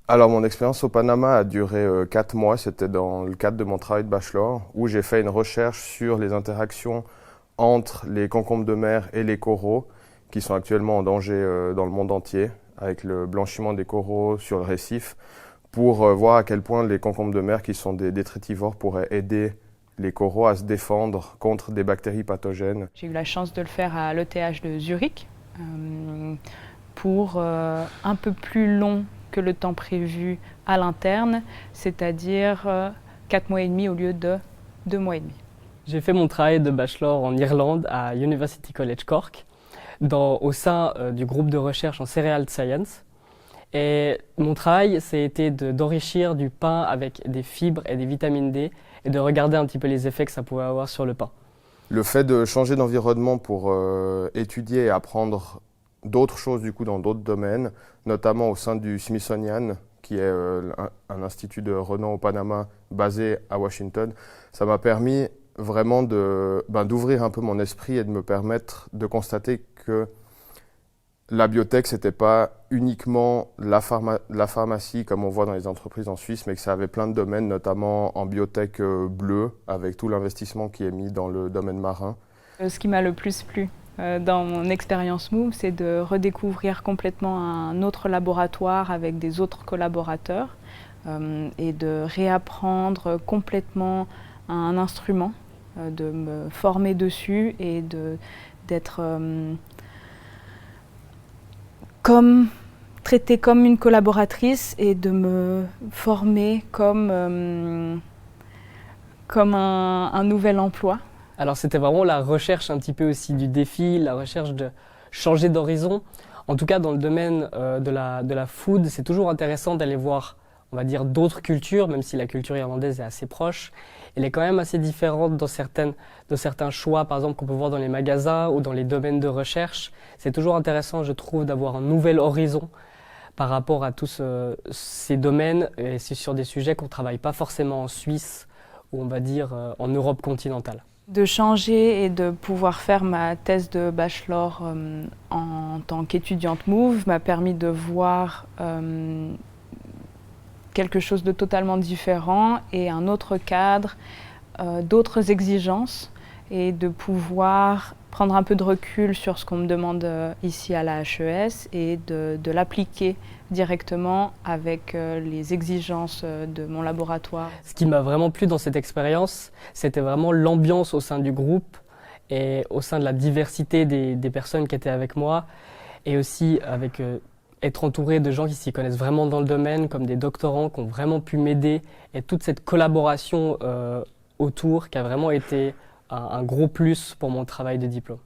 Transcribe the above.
Alors, mon expérience au Panama a duré 4 mois. C'était dans le cadre de mon travail de bachelor, où j'ai fait une recherche sur les interactions entre les concombres de mer et les coraux, qui sont actuellement en danger dans le monde entier, avec le blanchiment des coraux sur le récif, pour voir à quel point les concombres de mer, qui sont des détritivores, pourraient aider les coraux à se défendre contre des bactéries pathogènes. J'ai eu la chance de le faire à l'ETH de Zurich pour un peu plus long que le temps prévu à l'interne, c'est-à-dire 4 mois et demi au lieu de 2 mois et demi. J'ai fait mon travail de bachelor en Irlande à University College Cork, au sein du groupe de recherche en Cereal Science. Et mon travail, été d'enrichir du pain avec des fibres et des vitamines D et de regarder un petit peu les effets que ça pouvait avoir sur le pain. Le fait de changer d'environnement pour étudier et apprendre d'autres choses du coup dans d'autres domaines, notamment au sein du Smithsonian, qui est un institut de renom au Panama basé à Washington, ça m'a permis vraiment d'ouvrir un peu mon esprit et de me permettre de constater que la biotech, c'était pas uniquement la pharmacie comme on voit dans les entreprises en Suisse, mais que ça avait plein de domaines, notamment en biotech bleue, avec tout l'investissement qui est mis dans le domaine marin. Ce qui m'a le plus plu dans mon expérience MOVE, c'est de redécouvrir complètement un autre laboratoire avec des autres collaborateurs et de réapprendre complètement un instrument, de me former dessus et d'être traitée comme une collaboratrice et de me former comme un nouvel emploi. Alors c'était vraiment la recherche un petit peu aussi du défi, la recherche de changer d'horizon. En tout cas dans le domaine de la food, c'est toujours intéressant d'aller voir, on va dire, d'autres cultures, même si la culture irlandaise est assez proche. Elle est quand même assez différente dans certains choix, par exemple, qu'on peut voir dans les magasins ou dans les domaines de recherche. C'est toujours intéressant, je trouve, d'avoir un nouvel horizon par rapport à tous ces domaines. Et c'est sur des sujets qu'on ne travaille pas forcément en Suisse ou on va dire en Europe continentale. De changer et de pouvoir faire ma thèse de bachelor en tant qu'étudiante MOVE m'a permis de voir quelque chose de totalement différent et un autre cadre, d'autres exigences et de pouvoir prendre un peu de recul sur ce qu'on me demande ici à la HES et de l'appliquer directement avec les exigences de mon laboratoire. Ce qui m'a vraiment plu dans cette expérience, c'était vraiment l'ambiance au sein du groupe et au sein de la diversité des personnes qui étaient avec moi et aussi avec être entouré de gens qui s'y connaissent vraiment dans le domaine, comme des doctorants qui ont vraiment pu m'aider et toute cette collaboration autour qui a vraiment été un gros plus pour mon travail de diplôme.